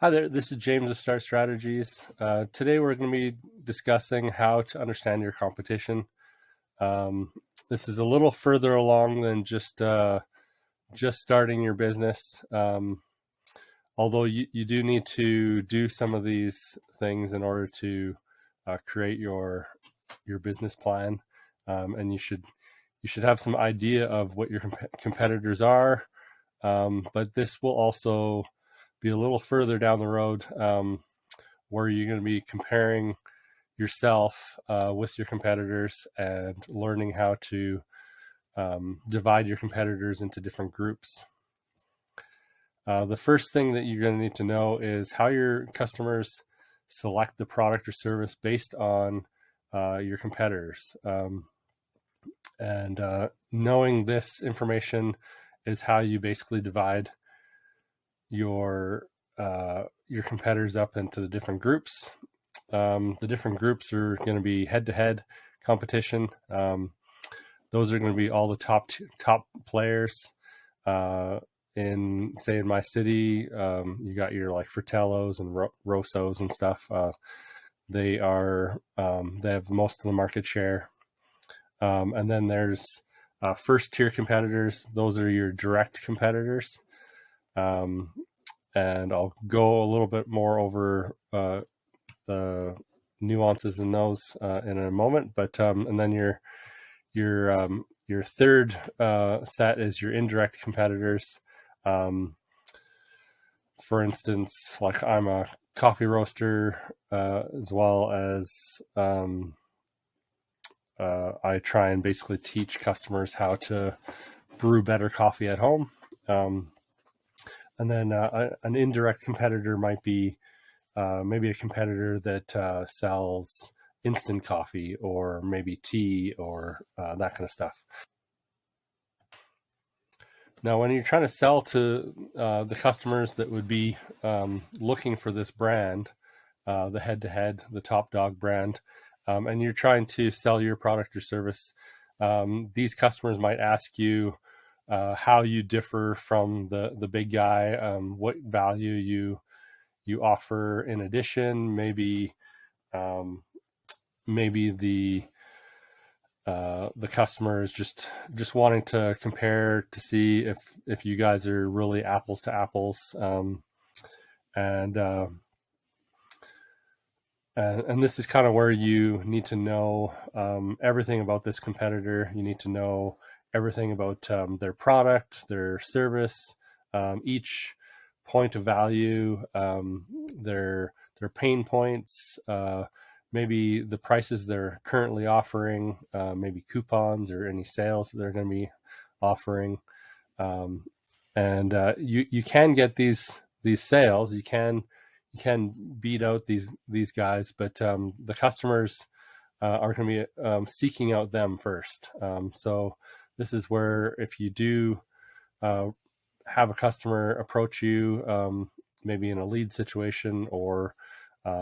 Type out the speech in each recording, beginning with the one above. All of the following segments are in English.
Hi there, this is James of Start Strategies. Today we're going to be discussing how to understand your competition. This is a little further along than just starting your business, although you do need to do some of these things in order to create your business plan, and you should have some idea of what your competitors are, but this will also be a little further down the road, where you're going to be comparing yourself with your competitors and learning how to divide your competitors into different groups. The first thing that you're going to need to know is how your customers select the product or service based on your competitors. And knowing this information is how you basically divide your competitors up into the different groups. The different groups are going to be head-to-head competition. Those are going to be all the top players. In my city, you got your like Fratellos and Rossos and stuff. They have most of the market share. And then there's first tier competitors. Those are your direct competitors. And I'll go a little bit more over the nuances in those in a moment. But and then your third set is your indirect competitors. For instance, like I'm a coffee roaster, as well as I try and basically teach customers how to brew better coffee at home. And then an indirect competitor might be maybe a competitor that sells instant coffee or maybe tea or that kind of stuff. Now, when you're trying to sell to the customers that would be looking for this brand, the head-to-head, the top dog brand, and you're trying to sell your product or service, these customers might ask you how you differ from the big guy, what value you offer in addition, maybe the customer is just wanting to compare to see if you guys are really apples to apples, and this is kind of where you need to know everything about this competitor. You need to know everything about their product, their service, each point of value, their pain points, maybe the prices they're currently offering, maybe coupons or any sales that they're going to be offering. And you can get these sales. You can beat out these guys, but the customers are going to be seeking out them first. So this is where if you do have a customer approach you, maybe in a lead situation, or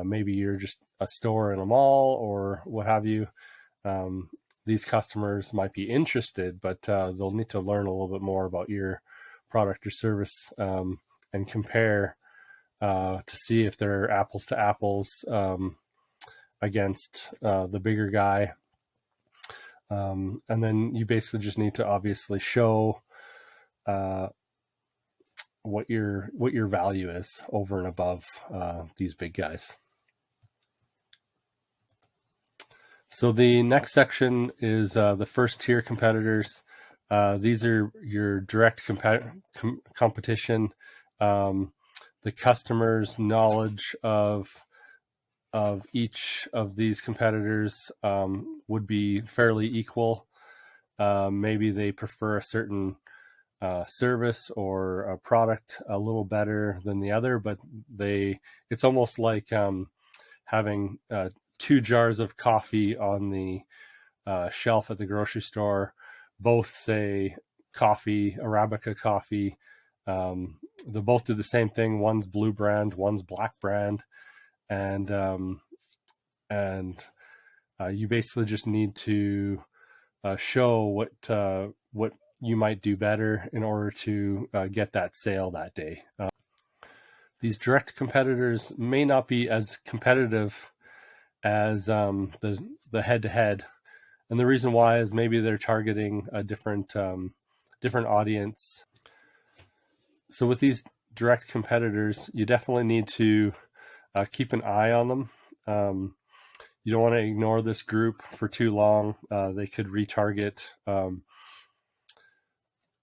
maybe you're just a store in a mall or what have you, these customers might be interested, but they'll need to learn a little bit more about your product or service, and compare to see if they're apples to apples against the bigger guy. And then you basically just need to obviously show what your value is over and above these big guys. So the next section is the first tier competitors. These are your direct competition. The customer's knowledge of each of these competitors would be fairly equal. Maybe they prefer a certain service or a product a little better than the other, but it's almost like having 2 jars of coffee on the shelf at the grocery store. Both say coffee, Arabica coffee. They both do the same thing. One's blue brand, one's black brand, and you basically just need to show what you might do better in order to get that sale that day. These direct competitors may not be as competitive as the head-to-head, and the reason why is maybe they're targeting a different audience. So with these direct competitors, you definitely need to keep an eye on them. You don't want to ignore this group for too long. They could retarget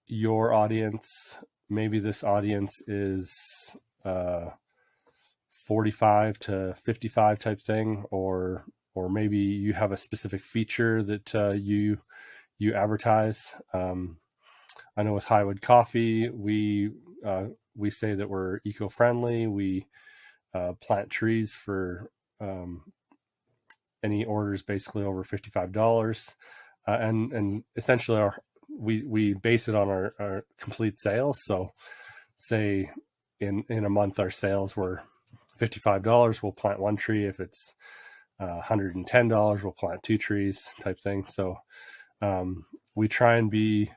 your audience. Maybe this audience is 45 to 55 type thing, or maybe you have a specific feature that you advertise. I know with Highwood Coffee, we say that we're eco-friendly. We plant trees for any orders basically over $55, and essentially we base it on our complete sales. So say in a month our sales were $55, we'll plant one tree. If it's $110, we'll plant two trees type thing. So we try and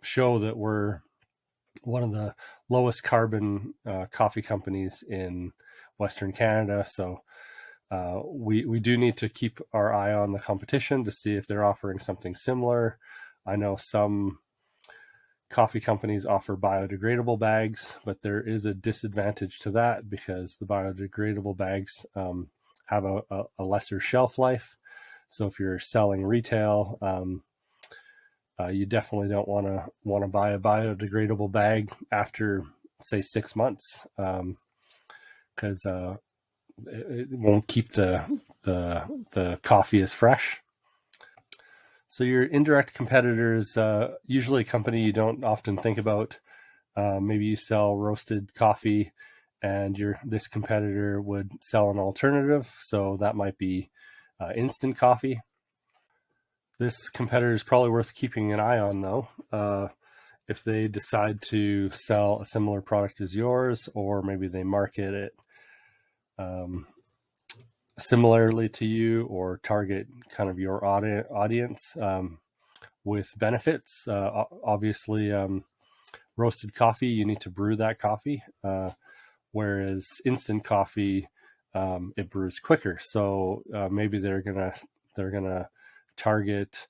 show that we're one of the lowest carbon coffee companies in Western Canada. So we do need to keep our eye on the competition to see if they're offering something similar. I know some coffee companies offer biodegradable bags, but there is a disadvantage to that because the biodegradable bags have a lesser shelf life. So if you're selling retail, you definitely don't want to buy a biodegradable bag after, say, 6 months, because it won't keep the coffee as fresh. So your indirect competitors, usually a company you don't often think about. Maybe you sell roasted coffee, and this competitor would sell an alternative. So that might be instant coffee. This competitor is probably worth keeping an eye on, though. If they decide to sell a similar product as yours, or maybe they market it similarly to you, or target kind of your audience with benefits. Obviously, roasted coffee, you need to brew that coffee, whereas instant coffee, it brews quicker. So maybe they're gonna target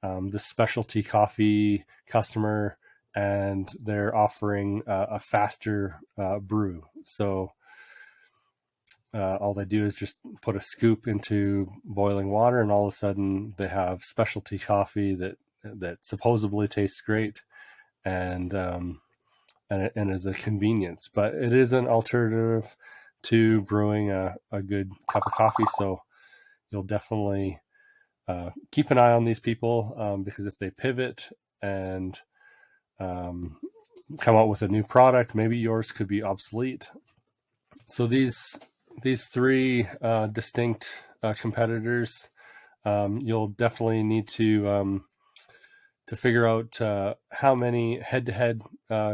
the specialty coffee customer, and they're offering a faster brew. So all they do is just put a scoop into boiling water, and all of a sudden they have specialty coffee that supposedly tastes great, and is a convenience. But it is an alternative to brewing a good cup of coffee. So you'll definitely keep an eye on these people, because if they pivot and come out with a new product, maybe yours could be obsolete. So these three distinct competitors, you'll definitely need to figure out how many head-to-head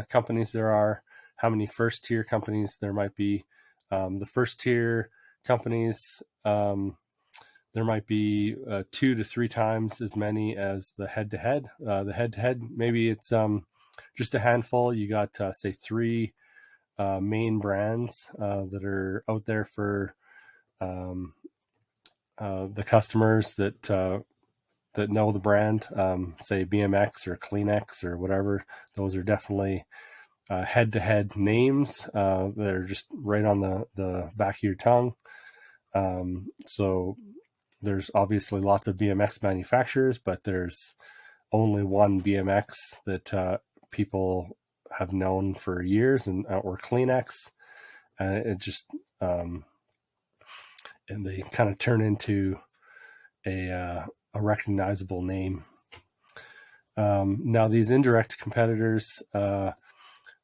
companies there are, how many first-tier companies there might be. The first-tier companies, there might be 2 to 3 times as many as the head-to-head. The head-to-head, maybe it's just a handful. You got, say, 3 main brands that are out there for the customers that know the brand, say BMX or Kleenex or whatever. Those are definitely head-to-head names that are just right on the back of your tongue. So there's obviously lots of BMX manufacturers, but there's only one BMX that people have known for years, and or Kleenex. It just and they kind of turn into a recognizable name. Now these indirect competitors, there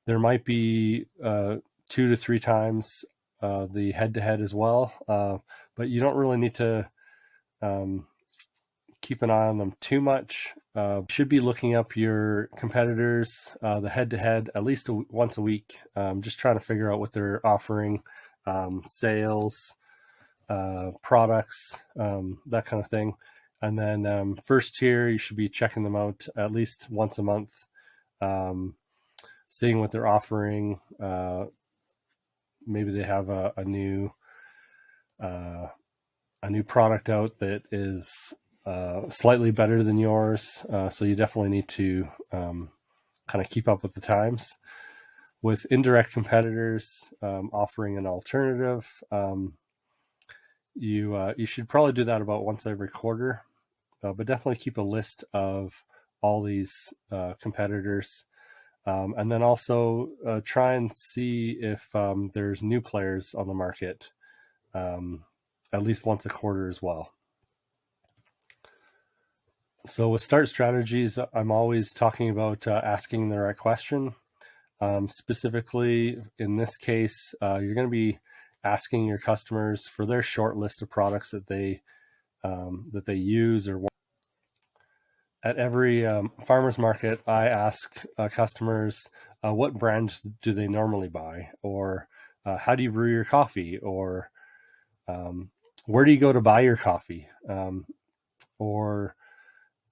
might be 2 to 3 times the head-to-head as well, but you don't really need to keep an eye on them too much. Should be looking up your competitors, the head-to-head, at least once a week. Just trying to figure out what they're offering, sales, products, that kind of thing. And then first tier, you should be checking them out at least once a month. seeing what they're offering. Maybe they have a new product out that is slightly better than yours. So you definitely need to kind of keep up with the times. With indirect competitors offering an alternative, you should probably do that about once every quarter, but definitely keep a list of all these competitors. And then also try and see if there's new players on the market at least once a quarter as well. So with start strategies, I'm always talking about asking the right question. Specifically, in this case, you're going to be asking your customers for their short list of products that they use or want. At every farmer's market, I ask customers what brands do they normally buy, or how do you brew your coffee, or where do you go to buy your coffee, or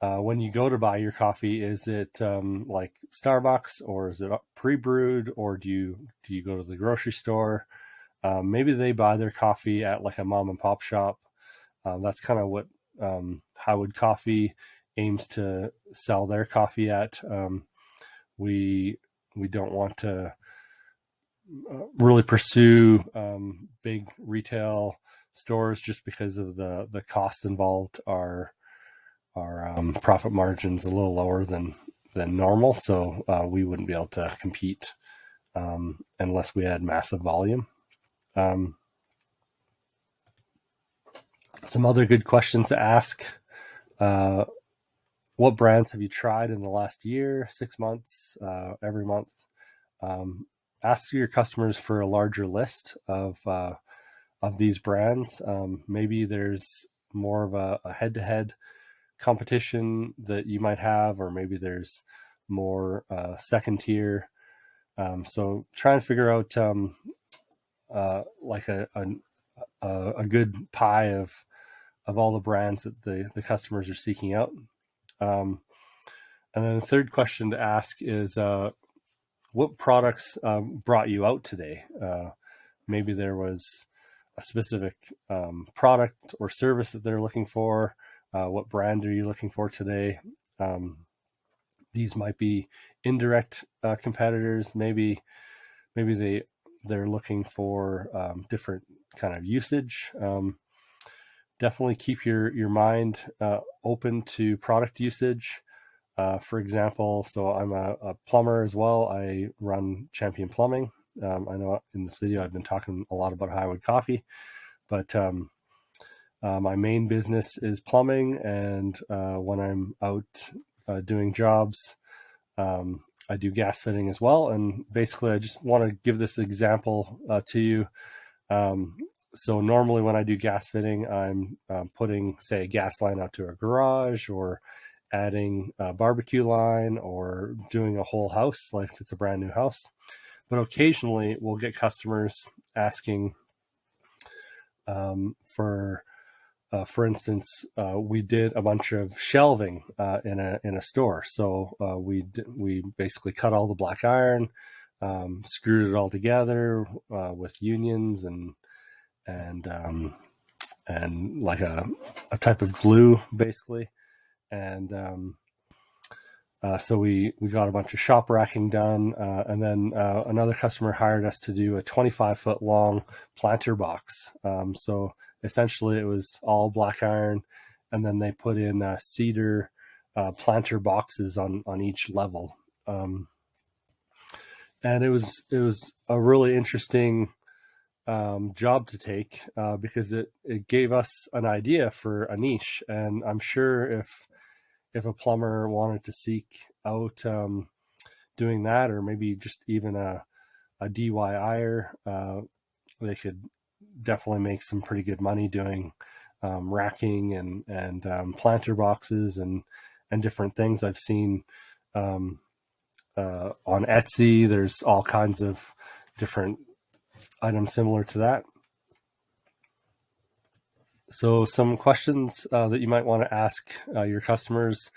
when you go to buy your coffee, is it like Starbucks, or is it pre-brewed, or do you go to the grocery store? Maybe they buy their coffee at like a mom and pop shop. That's kind of what Howard Coffee aims to sell their coffee at. We don't want to really pursue big retail stores just because of the cost involved. Our profit margins a little lower than normal, so we wouldn't be able to compete unless we had massive volume. Some other good questions to ask. What brands have you tried in the last year, 6 months, every month? Ask your customers for a larger list of these brands. Maybe there's more of a head-to-head competition that you might have, or maybe there's more second tier. So try and figure out like a good pie of all the brands that the customers are seeking out. And then the third question to ask is what products brought you out today? Maybe there was a specific product or service that they're looking for. What brand are you looking for today? These might be indirect competitors. Maybe they're looking for different kind of usage. Definitely keep your mind open to product usage. For example, so I'm a plumber as well. I run Champion Plumbing. I know in this video I've been talking a lot about Highwood Coffee, but my main business is plumbing, and when I'm out doing jobs, I do gas fitting as well. And basically, I just want to give this example to you. So normally when I do gas fitting, I'm putting, say, a gas line out to a garage, or adding a barbecue line, or doing a whole house, like if it's a brand new house. But occasionally we'll get customers asking for instance, we did a bunch of shelving in a store. So we basically cut all the black iron, screwed it all together with unions and like a type of glue, basically. And so we got a bunch of shop racking done, and then another customer hired us to do a 25-foot long planter box. So essentially it was all black iron, and then they put in cedar planter boxes on each level. And it was a really interesting job to take because it gave us an idea for a niche. And I'm sure if a plumber wanted to seek out doing that, or maybe just even a DIYer, they could definitely make some pretty good money doing racking and planter boxes and different things. I've seen on Etsy, there's all kinds of different items similar to that. So some questions that you might want to ask your customers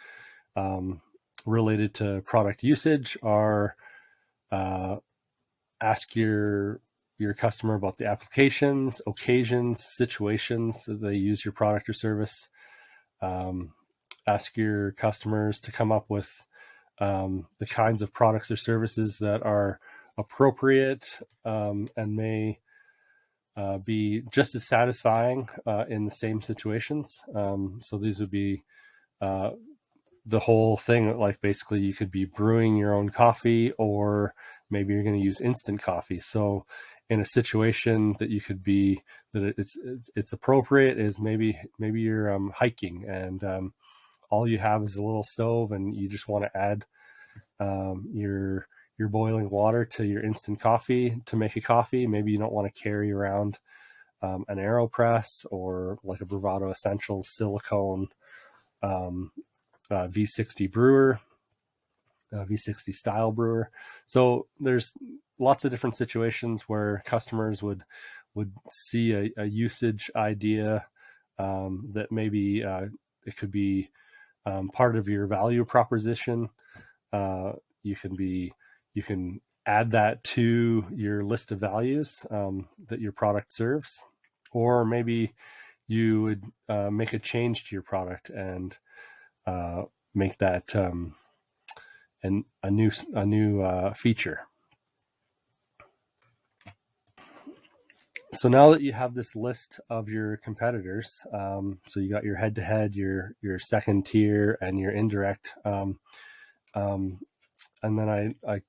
related to product usage are, Ask your customer about the applications, occasions, situations that they use your product or service. Ask your customers to come up with the kinds of products or services that are appropriate and may be just as satisfying in the same situations. So these would be the whole thing. Like basically, you could be brewing your own coffee, or maybe you're going to use instant coffee. So in a situation that you could be that it's appropriate is maybe you're hiking and all you have is a little stove and you just want to add your boiling water to your instant coffee to make a coffee. Maybe you don't want to carry around an AeroPress or like a Bravado Essentials silicone V60 brewer, V60 style brewer. So there's lots of different situations where customers would see a usage idea that maybe it could be part of your value proposition. You can add that to your list of values that your product serves, or maybe you would make a change to your product and make that a new feature. So now that you have this list of your competitors, so you got your head-to-head, your second tier, and your indirect, and then I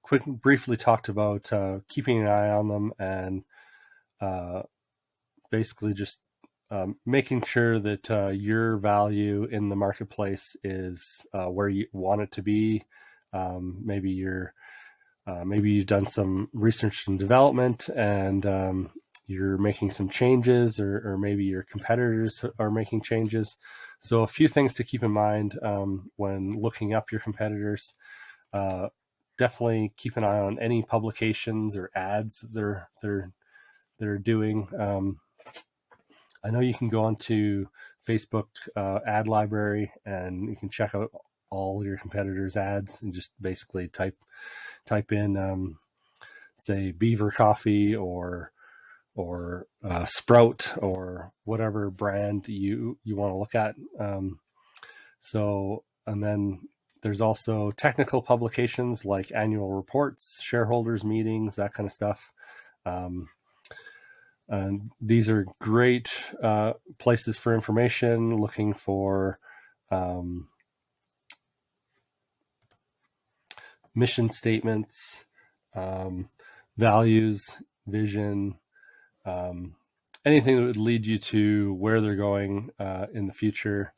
briefly talked about keeping an eye on them and basically just making sure that your value in the marketplace is where you want it to be. Maybe you've done some research and development and you're making some changes, or maybe your competitors are making changes. So a few things to keep in mind when looking up your competitors. Definitely keep an eye on any publications or ads they're doing. I know you can go onto Facebook ad library and you can check out all your competitors' ads and just basically type in say Beaver Coffee or Sprout or whatever brand you want to look at. And then there's also technical publications like annual reports, shareholders meetings, that kind of stuff. And these are great places for information, looking for mission statements, values, vision, anything that would lead you to where they're going in the future.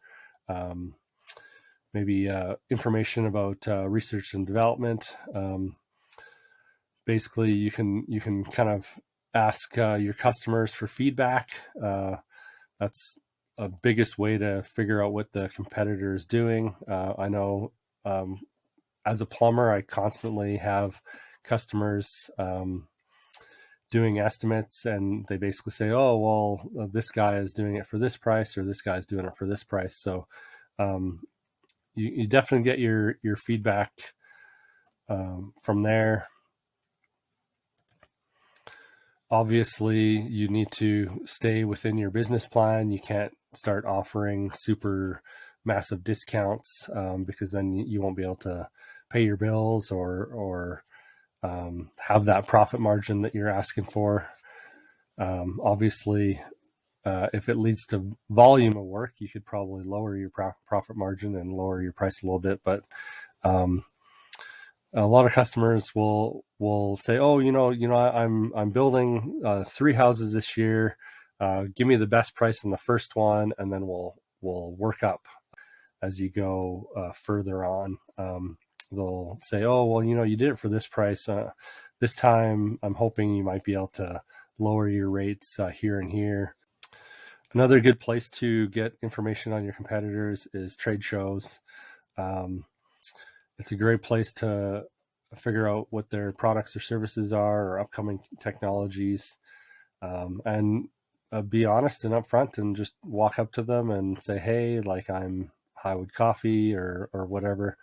Maybe information about research and development. Basically, you can kind of ask your customers for feedback. That's a biggest way to figure out what the competitor is doing. I know as a plumber, I constantly have customers doing estimates, and they basically say, oh, well, this guy is doing it for this price, or this guy's doing it for this price. So you definitely get your feedback from there. Obviously, you need to stay within your business plan. You can't start offering super massive discounts because then you won't be able to pay your bills or have that profit margin that you're asking for. Obviously, if it leads to volume of work, you could probably lower your profit margin and lower your price a little bit. But a lot of customers will say, "Oh, I'm building 3 houses this year. Give me the best price on the first one, and then we'll work up as you go further on." They'll say, "Oh, well, you did it for this price. This time, I'm hoping you might be able to lower your rates here and here." Another good place to get information on your competitors is trade shows. It's a great place to figure out what their products or services are or upcoming technologies, and be honest and upfront and just walk up to them and say, "Hey, like I'm Highwood Coffee or whatever,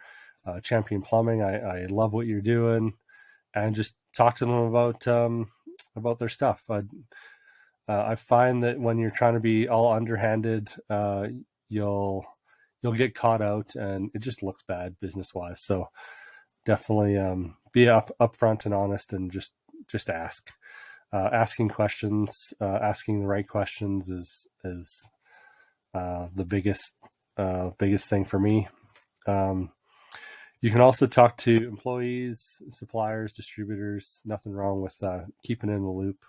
Champion Plumbing. I love what you're doing, and just talk to them about their stuff. I find that when you're trying to be all underhanded, you'll get caught out, and it just looks bad business wise. So definitely be upfront and honest, and just ask. Asking questions, asking the right questions is the biggest thing for me. You can also talk to employees, suppliers, distributors. Nothing wrong with keeping in the loop.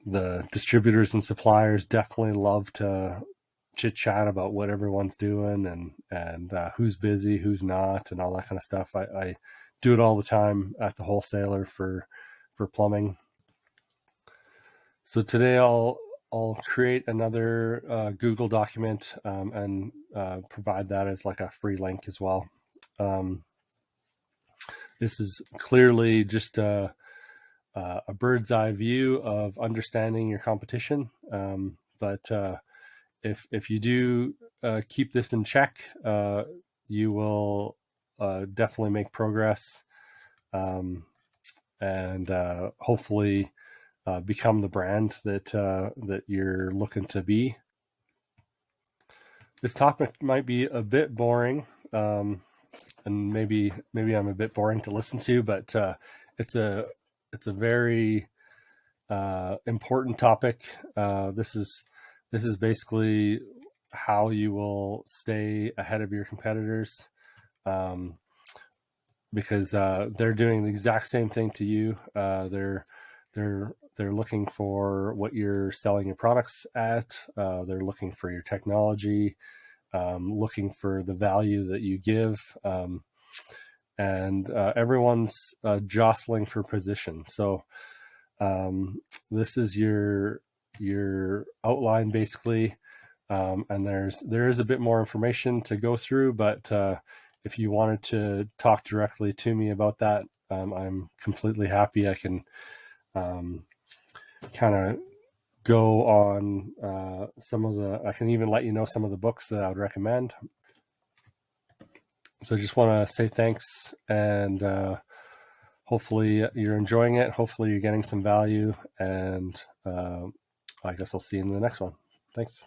The distributors and suppliers definitely love to chit chat about what everyone's doing, and who's busy, who's not, and all that kind of stuff. I do it all the time at the wholesaler for plumbing. So today I'll create another Google document and provide that as like a free link as well. This is clearly just a bird's eye view of understanding your competition. But if you do keep this in check, you will definitely make progress, and hopefully become the brand that you're looking to be. This topic might be a bit boring, and maybe I'm a bit boring to listen to, but it's a very important topic. This is basically how you will stay ahead of your competitors, because they're doing the exact same thing to you. They're looking for what you're selling your products at. They're looking for your technology, looking for the value that you give, and everyone's jostling for position. So this is your outline basically, and there is a bit more information to go through, but if you wanted to talk directly to me about that, I'm completely happy. I can kind of go on I can even let you know some of the books that I would recommend. So I just want to say thanks, and hopefully you're enjoying it. Hopefully you're getting some value, and I guess I'll see you in the next one. Thanks.